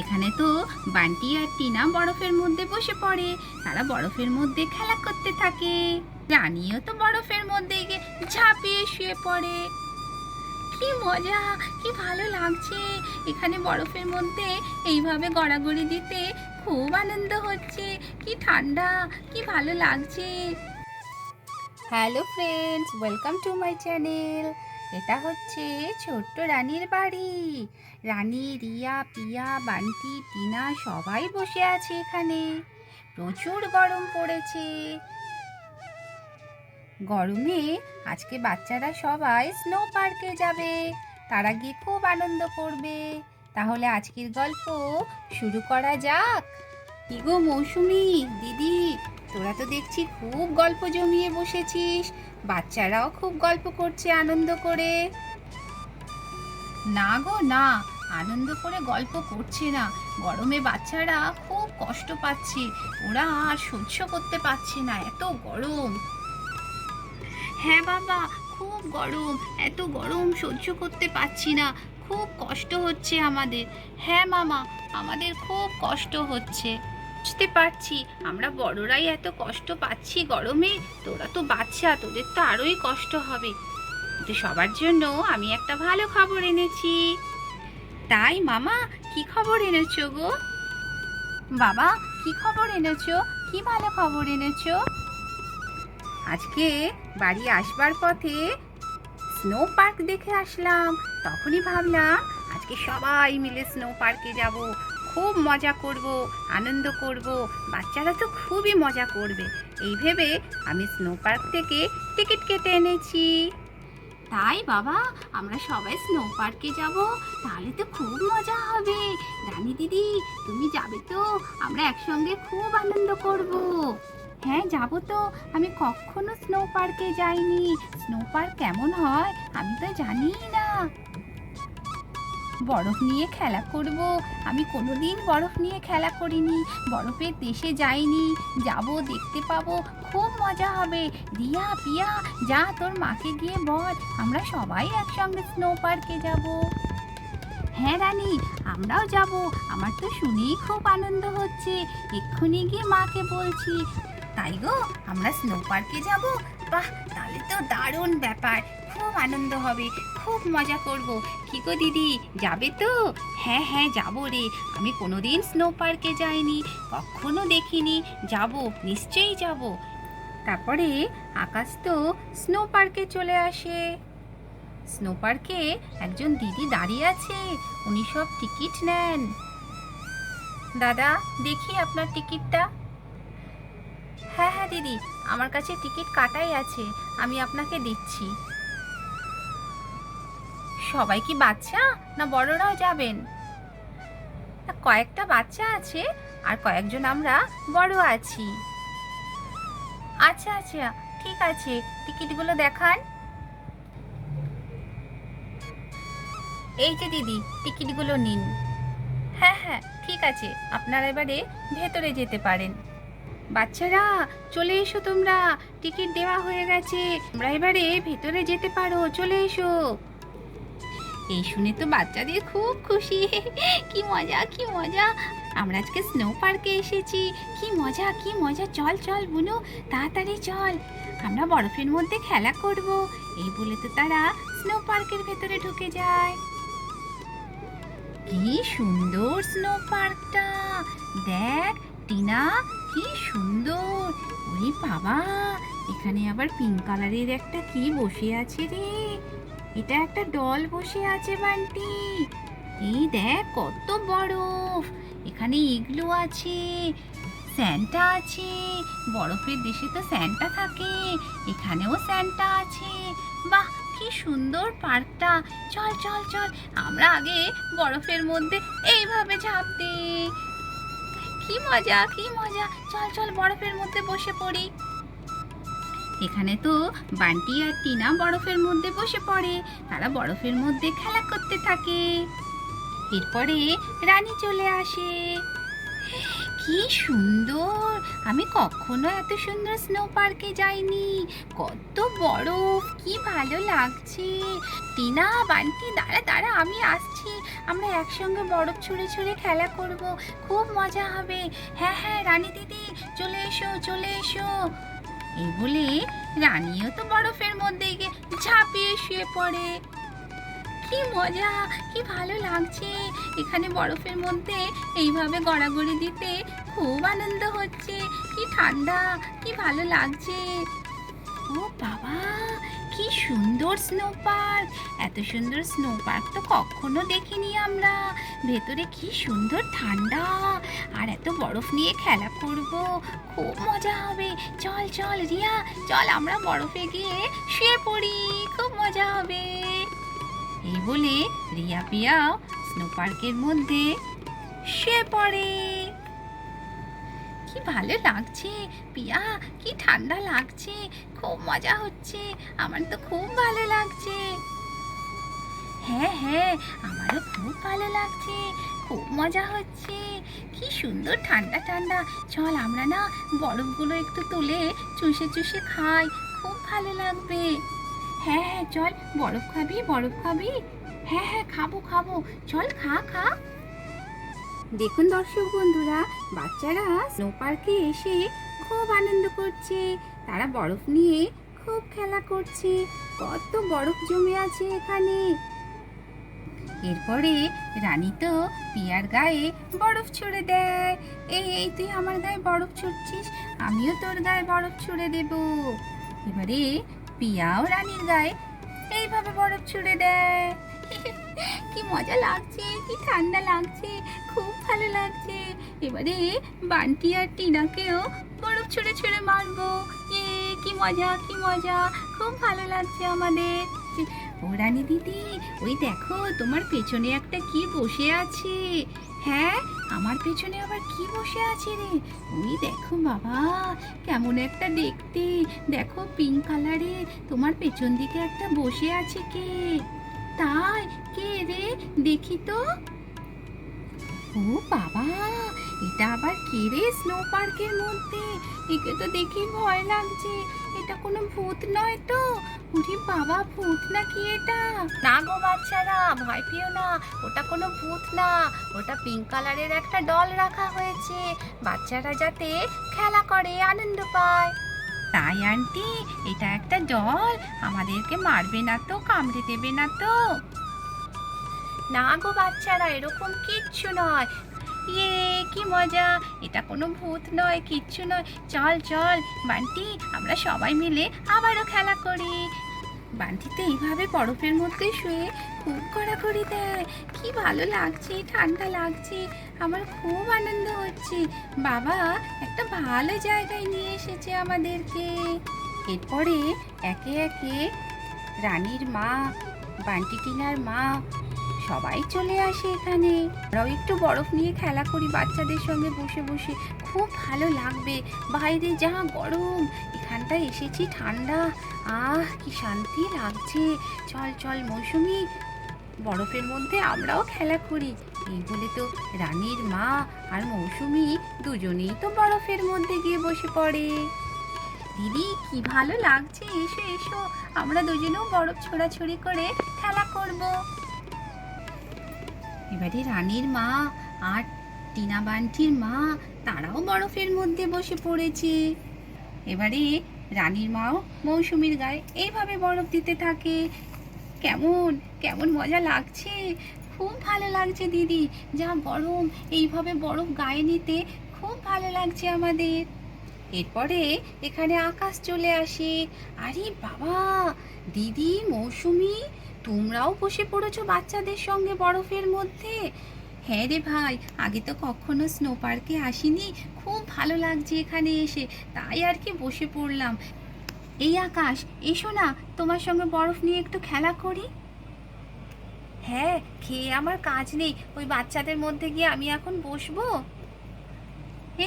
এখানে তো বান্টি আর টিনা বরফের মধ্যে বসে পড়ে। তারা বরফের মধ্যে খেলা করতে থাকে। রানীও তো বরফের মধ্যে গিয়ে ঝাঁপিয়ে শুয়ে পড়ে। কি মজা, কি ভালো লাগছে এখানে বরফের মধ্যে এইভাবে গড়াগড়ি দিতে। খুব আনন্দ হচ্ছে, কি ঠান্ডা, কি ভালো লাগছে। Hello friends, welcome to my channel. এটা হচ্ছে ছোট্ট রানীর বাড়ি। রানী, রিয়া, পিয়া, বান্টি, টিনা সবাই বসে আছে এখানে। প্রচুর গরম পড়েছে। গরমে আজকে বাচ্চারা সবাই স্নো পার্কে যাবে। তারা গিয়ে খুব আনন্দ করবে। তাহলে আজকের গল্প শুরু করা যাক। কি গো মৌসুমি দিদি, তোরা তো দেখছি খুব গল্প জমিয়ে বসেছিস। বাচ্চারাও খুব গল্প করছে আনন্দ করে। না গো না, আনন্দ করে গল্প করছে না। গরমে বাচ্চারা খুব কষ্ট পাচ্ছে। ওরা আর সহ্য করতে পারছে না, এত গরম। হ্যাঁ বাবা, খুব গরম, এত গরম সহ্য করতে পারছি না। খুব কষ্ট হচ্ছে আমাদের। হ্যাঁ মামা, আমাদের খুব কষ্ট হচ্ছে। বুঝতে পারছি, আমরা বড়রাই এত কষ্ট পাচ্ছি গরমে। তোরা তো বাচ্চা, তোদের তো আরোই কষ্ট হবে। কিন্তু সবার জন্য আমি একটা ভালো খবর এনেছি। তাই মামা, কি খবর এনেছো গো? বাবা, কি খবর এনেছো? কি ভালো খবর এনেছো? আজকে বাড়ি আসবার পথে স্নো পার্ক দেখে আসলাম। তখনই ভাবলাম আজকে সবাই মিলে স্নো পার্কে যাব, খুব মজা করব, আনন্দ করব। বাচ্চারা তো খুবই মজা করবে। এই ভেবে আমি স্নো পার্ক থেকে টিকিট কেটে এনেছি। তাই বাবা, আমরা সবাই স্নো পার্কে যাব? তাহলে তো খুব মজা হবে। রানী দিদি, তুমি যাবে তো? আমরা একসঙ্গে খুব আনন্দ করব। হ্যাঁ যাব তো। আমি কখনো স্নো পার্কে যাইনি। স্নো পার্ক কেমন হয় আমি তো জানিই না। বরফ নিয়ে খেলা করব। আমি কোনোদিন বরফ নিয়ে খেলা করিনি, বরফের দেশে যাইনি। যাব, দেখতে পাবো, খুব মজা হবে। রিয়া, পিয়া, যা তোর মাকে গিয়ে বল আমরা সবাই একসঙ্গে স্নো পার্কে যাব। হ্যাঁ রানী, আমরাও যাব। আমার তো শুনেই খুব আনন্দ হচ্ছে। এক্ষুনি গিয়ে মাকে বলছি। তাই গো, আমরা স্নো পার্কে যাব? বাহ, তাহলে তো দারুণ ব্যাপার। খুব আনন্দ হবে, খুব মজা করব। কি গো দিদি, যাবে তো? হ্যাঁ হ্যাঁ যাবো রে। আমি কোনোদিন স্নো পার্কে যাইনি, কখনো দেখিনি। যাব, নিশ্চয়ই যাব। তারপরে আকাশ তো স্নো পার্কে চলে আসে। স্নো পার্কে একজন দিদি দাঁড়িয়ে আছে, উনি সব টিকিট নেন। দাদা, দেখি আপনার টিকিটটা। হ্যাঁ হ্যাঁ দিদি, আমার কাছে টিকিট কাটাই আছে, আমি আপনাকে দিচ্ছি। সবাই কি বাচ্চা না বড়রাও যাবেন? না, কয়েকটা বাচ্চা আছে আর কয়েকজন আমরা বড় আছি। আচ্ছা আচ্ছা, ঠিক আছে, টিকিটগুলো দেখান। এই যে দিদি, টিকিটগুলো নিন। হ্যাঁ হ্যাঁ ঠিক আছে, আপনারা এবারে ভেতরে যেতে পারেন। বাচ্চারা, চলে এসো তোমরা, টিকিট দেওয়া হয়ে গেছে, তোমরা এবারে ভেতরে যেতে পারো, চলে এসো। এই শুনে তো বাচ্চাদের খুব খুশি। কি মজা, কি মজা, আমরা আজকে স্নো পার্কে এসেছি। কি মজা, কি মজা। চল চল বুনু, তাড়াতাড়ি চল, আমরা বরফের মধ্যে খেলা করব। এই বলে তো তারা স্নো পার্কের ভেতরে ঢুকে যায়। কি সুন্দর স্নো পার্কটা, দেখ টিনা, কি সুন্দর। ওরে বাবা, এখানে আবার পিঙ্ক কালারের একটা কি বসে আছে রে। এটা একটা ডল বসে আছে বান্টি। এই দেখ কত বরফ। এখানে ইগলু আছে, স্যান্টা আছে। বরফের দেশে তো স্যান্টা থাকে, এখানেও স্যান্টা আছে। বাহ, কি সুন্দর পার্কটা। চল চল চল, আমরা আগে বরফের মধ্যে এইভাবে ঝাঁপ দিই। কি মজা, কি মজা। চল চল, বরফের মধ্যে বসে পড়ি। এখানে তো বান্টি আর টিনা বরফের মধ্যে বসে পড়ে। তারা বরফের মধ্যে খেলা করতে থাকে। এরপরে রানী চলে আসে। কি সুন্দর, আমি কখনো এত সুন্দর স্নো পার্কে যাইনি। কত বরফ, কি ভালো লাগছে। টিনা, বান্টি, দাঁড়া দাঁড়া, আমি আসছি। পেরেছি, আমরা একসঙ্গে বরফ ছুঁড়ে ছুঁড়ে খেলা করব, খুব মজা হবে। হ্যাঁ হ্যাঁ রানী দিদি, চলে এসো চলে এসো। এই বলে রানীও তো বরফের মধ্যে গিয়ে ঝাঁপিয়ে শুয়ে পড়ে। কি মজা, কি ভালো লাগছে এখানে বরফের মধ্যে এইভাবে গড়াগড়ি দিতে, খুব আনন্দ হচ্ছে। কি ঠান্ডা, কি ভালো লাগছে। ও বাবা, কি সুন্দর স্নো পার্ক! এত সুন্দর স্নো পার্ক তো কখনো দেখিনি আমরা। ভেতরে কি সুন্দর ঠান্ডা, আর এত বরফ নিয়ে খেলা করব, খুব মজা হবে। চল চল রিয়া, চল আমরা বরফে গিয়ে শুয়ে পড়ি, খুব মজা হবে। এই বলে রিয়া পিয়াও স্নো পার্কের মধ্যে শুয়ে পড়ে। কি ভালো লাগছে পিয়া, কি ঠান্ডা লাগছে, খুব মজা হচ্ছে, আমার তো খুব ভালো লাগছে। হ্যাঁ হ্যাঁ আমারও খুব ভালো লাগছে, খুব মজা হচ্ছে, কি সুন্দর ঠান্ডা ঠান্ডা। চল আমরা না বরফগুলো একটু তুলে চুষে চুষে খাই, খুব ভালো লাগবে। হ্যাঁ হ্যাঁ চল, বরফ খাবি বরফ খাবি? হ্যাঁ হ্যাঁ খাবো খাবো, চল খা খা। দেখুন দর্শক বন্ধুরা, বাচ্চারা স্নো পার্কে এসে খুব আনন্দ করছে, তারা বরফ নিয়ে খুব খেলা করছে, কত বরফ জমে আছে এখানে। এরপরে রানী তো পিয়ার গায়ে বরফ ছুঁড়ে দেয়। এই তুই আমার গায়ে বরফ ছুঁড়ছিস, আমিও তোর গায়ে বরফ ছুঁড়ে দেব। এবারে পিয়াও রানীর গায়ে এইভাবে বরফ ছুঁড়ে দেয়। কি মজা লাগছে, কি ঠান্ডা লাগছে, খুব ভালো লাগছে। এবারে বান্টি আর টিনাকেও বরফ ছুঁড়ে ছুঁড়ে মারবো। কি মজা কি মজা, খুব ভালো লাগছে আমাদের। ও রানী দিদি, ওই দেখো তোমার পেছনে একটা কি বসে আছে। হ্যাঁ, আমার পেছনে আবার কি বসে আছে রে? ওই দেখো বাবা, কেমন একটা দেখতে, দেখো পিঙ্ক কালারের, তোমার পেছন দিকে একটা বসে আছে কে? তাই, কে রে, দেখি তো। ও বাবা, এটা আবার কে রে স্নো পার্কের মধ্যে? একে তো দেখে ভয় লাগছে, এটা কোনো ভূত নয় তো? ওরে বাবা, ভূত নাকি এটা? না গো বাচ্চারা, ভয় পেও না, ওটা কোনো ভূত না, ওটা পিঙ্ক কালারের একটা ডল রাখা হয়েছে, বাচ্চারা যাতে খেলা করে আনন্দ পায়। তাই আন্টি, এটা একটা ডল, আমাদেরকে মারবে না তো, কামড়ে দেবে না তো? না গো বাচ্চারা, এরকম কিচ্ছু নয়। কি মজা, এটা কোনো ভূত নয়, কিচ্ছু নয়। চল চল বান্টি, আমরা সবাই মিলে আবারও খেলা করি। বান্টি তো এইভাবে বরফের মধ্যে শুয়ে খুব কড়াকড়ি দেয়, কি ভালো লাগছে, ঠান্ডা লাগছে, আমার খুব আনন্দ হচ্ছে। বাবা একটা ভালো জায়গায় নিয়ে এসেছে আমাদেরকে। এরপরে একে একে রানীর মা, বান্টি টিনার মা সবাই চলে আসে এখানে। আমরাও একটু বরফ নিয়ে খেলা করি বাচ্চাদের সঙ্গে বসে বসে, খুব ভালো লাগবে। বাইরে যা গরম, এখানটায় এসেছি ঠান্ডা, কি শান্তি লাগছে। চল চল মৌসুমি, বরফের মধ্যে আমরাও খেলা করি। এই বলে তো রানীর মা আর মৌসুমি দুজনেই তো বরফের মধ্যে গিয়ে বসে পড়ে। দিদি কি ভালো লাগছে, এসো এসো, আমরা দুজনেও বরফ ছোড়াছুড়ি করে খেলা করব। এবারে রানীর মা আর টিনা বান্টির মা তারাও বরফের মধ্যে বসে পড়েছে। এবারে রানীর মাও মৌসুমীর গায়ে এইভাবে বরফ দিতে থাকে। কেমন কেমন মজা লাগছে, খুব ভালো লাগছে দিদি, যা গরম, এইভাবে বরফ গায়ে নিতে খুব ভালো লাগছে আমাদের। এরপরে এখানে আকাশ চলে আসে। আরে বাবা, দিদি মৌসুমী, তোমরাও বসে পড়েছো বাচ্চাদের সঙ্গে বরফের মধ্যে? হ্যাঁ রে ভাই, আগে তো কখনো স্নো পার্কে আসিনি, খুব ভালো লাগছে এখানে এসে, তাই আর কি বসে পড়লাম। এই আকাশ, এসো না, তোমার সঙ্গে বরফ নিয়ে একটু খেলা করি। হ্যাঁ, খেয়ে আমার কাজ নেই, ওই বাচ্চাদের মধ্যে গিয়ে আমি এখন বসবো।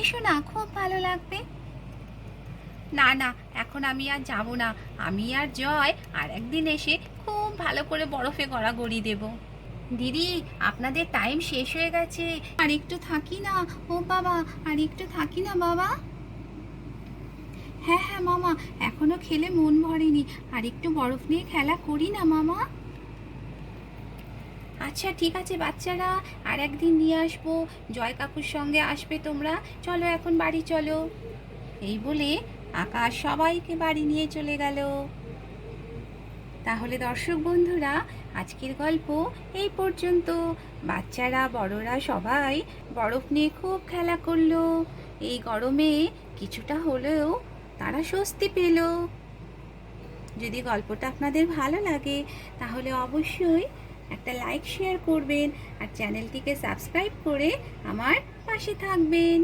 এসো না, খুব ভালো লাগবে। না না, এখন আমি আর যাব না, আমি আর জয় আর একদিন এসে খুব ভালো করে বরফে গড়াগড়ি দেব। দিদি, আপনাদের টাইম শেষ হয়ে গেছে, আর একটু থাকি না। ও বাবা, আর একটু থাকি না বাবা। হ্যাঁ হ্যাঁ মামা, এখনো খেলে মন ভরেনি, আর একটু বরফ নিয়ে খেলা করি না মামা। আচ্ছা ঠিক আছে বাচ্চারা, আর একদিন নিয়ে আসবো, জয় কাকুর সঙ্গে আসবে তোমরা। চলো এখন বাড়ি চলো। এই বলে আকাশ সবাইকে বাড়ি নিয়ে চলে গেল। তাহলে দর্শক বন্ধুরা, আজকের গল্প এই পর্যন্ত। বাচ্চারা বড়রা সবাই বরফ নিয়ে খুব খেলা করলো। এই গরমে কিছুটা হলেও তারা স্বস্তি পেল। যদি গল্পটা আপনাদের ভালো লাগে তাহলে অবশ্যই একটা লাইক শেয়ার করবেন আর চ্যানেলটিকে সাবস্ক্রাইব করে আমার পাশে থাকবেন।